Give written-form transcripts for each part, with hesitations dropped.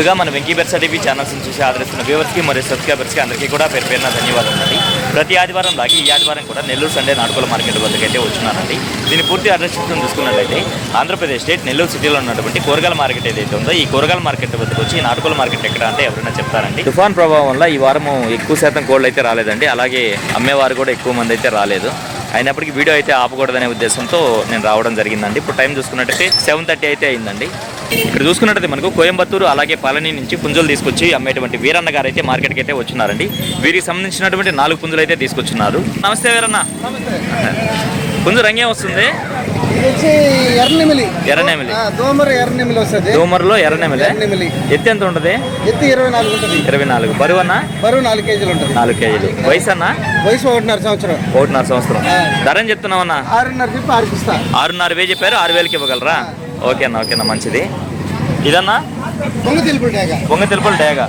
ముందుగా మన Venky బెర్సా TV channels చూసి ఆదరిస్తున్న వ్యూవర్స్కి మరియు సబ్స్క్రైబర్స్కి అందరికీ కూడా పేరున ధన్యవాదాలు అండి. ప్రతి ఆదివారం లాగి ఈ ఆదివారం కూడా నెల్లూరు సండే నాటుకోల మార్కెట్ వద్దకు అయితే వచ్చినానండి. దీని పూర్తి అడ్రస్ చూసుకున్నట్లయితే ఆంధ్రప్రదేశ్ స్టేట్ నెల్లూరు సిటీలో ఉన్నటువంటి కూరగాయల మార్కెట్ ఏదైతే ఉందో ఈ కూరగాయల మార్కెట్ వద్దకు వచ్చి నాటుకోల మార్కెట్ ఎక్కడ అంటే ఎవరైనా చెప్తారండి. తుఫాన్ ప్రభావం వల్ల ఈ వారం ఎక్కువ శాతం కోళ్ళు అయితే రాలేదండి. అలాగే అమ్మేవారు కూడా ఎక్కువ మంది అయితే రాలేదు. అయినప్పటికీ వీడియో అయితే ఆపకూడదనే ఉద్దేశంతో నేను రావడం జరిగిందండి. ఇప్పుడు టైం చూసుకున్నట్టయితే 7:30 అయితే అయిందండి. ఇక్కడ చూసుకున్నట్టయితే మనకు కోయంబత్తూరు అలాగే పాలని నుంచి పుంజులు తీసుకొచ్చి అమ్మేటువంటి వీరన్న గారు అయితే మార్కెట్కి అయితే వచ్చినారండి. వీరికి సంబంధించినటువంటి 4 పుంజులు అయితే తీసుకొచ్చున్నారు. నమస్తే వీరన్న. పుంజు రంగే వస్తుంది ఎర్రనెమిలి. దోమర్లో ఎర్రనెమిలి. ఎత్తి ఎంత ఉంటుంది? ఎత్తి 24. బరువు అన్న? బరువు 4 కేజీలు ఉంటుంది. 4 కేజీలు. వయసు అన్న? వయసు 1.5 సంవత్సరం. 1.5 సంవత్సరం. ధర ఏం చెప్తున్నావన్నా? 6.5 చెప్పి 6 ఇస్తా. 6.5 చెప్పారు. 6,000కి ఇవ్వగలరా? ఓకే అన్న మంచిది. ఇదన్నా పొంగ తెలుపుల డేగ.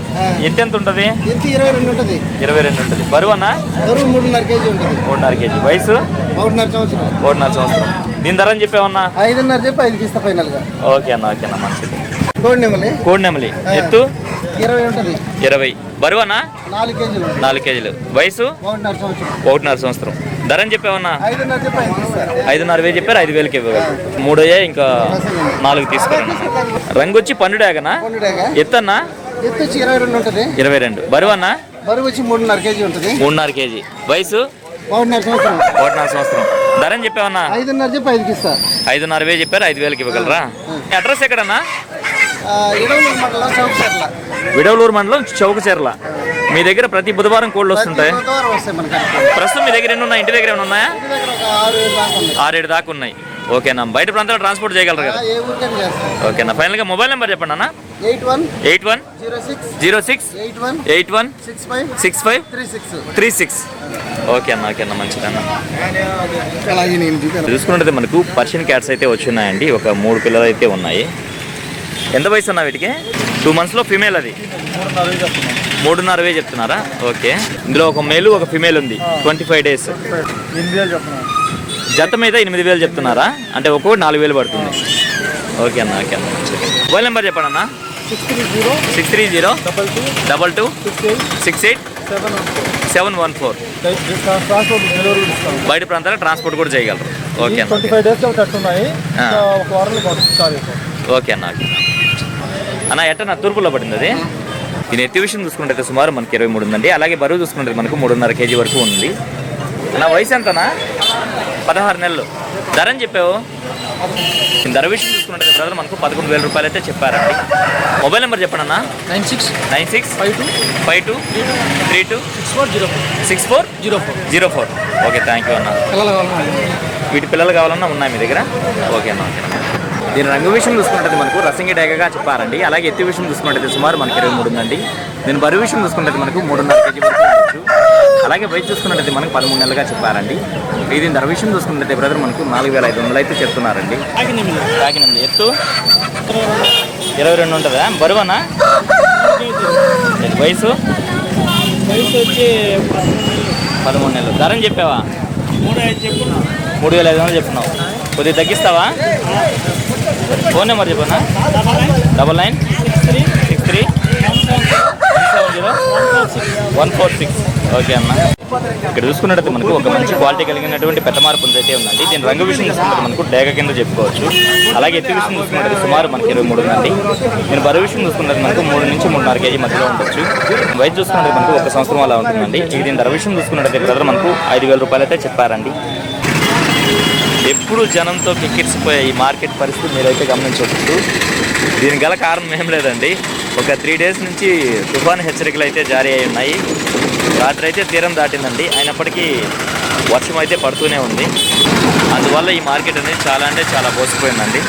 ఎత్తి ఎంత ఉంటుంది? ఎత్తి 22 ఉంటుంది. 22 ఉంటుంది. బరువు అన్న? బరువు 3.5 కేజీ ఉంటుంది. 3.5 కేజీ. వయసు? 1.5 సంవత్సరం. దీని ధర అని చెప్పావన్నా? 5.5 చెప్పి 5కి ఇస్తా ఫైనల్ గా. ఓకే అన్న మంచిది. కోడినెమలి. ఎత్తు 20 ఉంటుంది. 20. బరువు అన్న? 4 కేజీలు. 4 కేజీలు. వయసు? 1.5 సంవత్సరం. ధర అని చెప్పావన్నా? 5.5 చెప్పి 5కి ఇస్తా. 5.5 చెప్పారు. 5,000కి ఇవ్వగలరు. 3 ఇంకా 4 తీసుకురండి. రంగు వచ్చి పండు డేగనా? ఎత్తు అన్న? ఎత్తు వచ్చి 22 ఉంటుంది. 22. బరువు అన్న? బరువు వచ్చి 3.5 కేజీ ఉంటుంది. 3.5 కేజీ. వయసు? 1.5 సంవత్సరం. ధర అని చెప్పావన్నా? 5.5 చెప్పి 5కి ఇస్తా. 5.5 చెప్పారు. 5,000కి ఇవ్వగలరా? అడ్రస్ ఎక్కడన్నా? విడవలూరు మండలం చౌకచెర్ల. మీ దగ్గర ప్రతి బుధవారం కోళ్ళు వస్తుంటాయి. ప్రస్తుతం మీ దగ్గర ఎన్ని ఉన్నాయి? ఇంటి దగ్గర ఏమైనా ఉన్నాయా? 6-7 దాకా ఉన్నాయి. ఓకేనా. బయట ప్రాంతాల్లో ట్రాన్స్పోర్ట్ చేయగలరు కదా? ఓకేనా. ఫైనల్గా మొబైల్ నెంబర్ చెప్పండి అన్న. 81 06 81 65 36. ఓకే అన్న మంచిదన్న. చూసుకున్నట్టు మనకు పర్షియన్ క్యాట్స్ అయితే వచ్చినాయండి. ఒక 3 పిల్లలు అయితే ఉన్నాయి. ఎంత వయసు అన్న వీటికి? 2 monthsలో ఫిమేల్. అది 3.5 చెప్తున్నారా? ఓకే. ఇందులో ఒక మేలు ఒక ఫిమేల్ ఉంది. 25 days. జత మీద 8,000 చెప్తున్నారా? అంటే ఒక్కొక్కటి 4,000 పడుతుంది. ఓకే అన్న మొబైల్ నెంబర్ చెప్పండి అన్న. 630 22 68 714. బయట ప్రాంతాలకు ట్రాన్స్పోర్ట్ కూడా చేయగలరు. ఓకే ఓకే అన్న ఎట్టన్నా తూర్పులో పడింది అది. దీని ఎత్తి విషయం చూసుకుంటే సుమారు మనకి 23 ఉందండి. అలాగే బరువు చూసుకుంటే మనకు 3.5 కేజీ వరకు ఉంది. నా వయసు ఎంతనా? 16 నెలలు. ధర అని చెప్పావు? ధర విషయం చూసుకుంటే బ్రదర్ మనకు 11,000 రూపాయలు అయితే చెప్పారండి. మొబైల్ నెంబర్ చెప్పండి అన్న. 96 52 32 6404. ఓకే థ్యాంక్ యూ అన్న. వీటి పిల్లలు కావాలన్నా ఉన్నాయి మీ దగ్గర? ఓకే అన్న. దీని రంగు విషయం చూసుకుంటే మనకు రసింగి డేగగా చెప్పారండి. అలాగే ఎత్తి విషయం చూసుకుంటే సుమారు మనకి 23 ఉందండి. దీని బరువు విషయం చూసుకుంటే మనకు 3.5 కేజీ వరకు ఉండొచ్చు. అలాగే వయసు చూసుకున్నట్లయితే మనకు 13 నెలలుగా చెప్పారండి. దీని ధర విషయం చూసుకుంటే బ్రదర్ మనకు 4,500 అయితే చెప్తున్నారండి. ఎత్తు 22 ఉంటుందా? బరువునా? వయసు వచ్చి 13 నెలలు. ధర అని చెప్పావా? 3,500 చెప్తున్నావు. కొద్దిగా తగ్గిస్తావా? ఫోన్ నెంబర్ చెప్పనా? 9963 146. ఓకే అన్న. ఇక్కడ చూసుకున్నట్టు మనకు ఒక మంచి క్వాలిటీ కలిగినటువంటి పెట్టమార్ పుంజు అయితే ఉందండి. దీని రంగు విషయం చూసుకుంటే మనకు డేగ కింద చెప్పుకోవచ్చు. అలాగే ఎత్తి విషయం చూసుకుంటే సుమారు మనకి 23 ఉందండి. దీని బరువు విషయం చూసుకుంటే మనకు 3 నుంచి 3.5 కేజీ మధ్యలో ఉండొచ్చు. వయసు చూసుకుంటే మనకు 1 సంవత్సరం అలా ఉంటుందండి. దీని ధర విషయం చూసుకున్నట్టు బ్రదర్ మనకు 5,000 రూపాయలు అయితే చెప్పారండి. ఎప్పుడు జనంతో కిక్కిరిసిపోయే ఈ మార్కెట్ పరిస్థితి మీరైతే గమనించవచ్చు. దీనికి గల కారణం ఏం లేదండి. ఒక 3 days నుంచి తుఫాను హెచ్చరికలు అయితే జారీ అయి ఉన్నాయి. రాత్రి అయితే తీరం దాటిందండి. అయినప్పటికీ వర్షం అయితే పడుతూనే ఉంది. అందువల్ల ఈ మార్కెట్ అనేది చాలా బోసిపోయిందండి.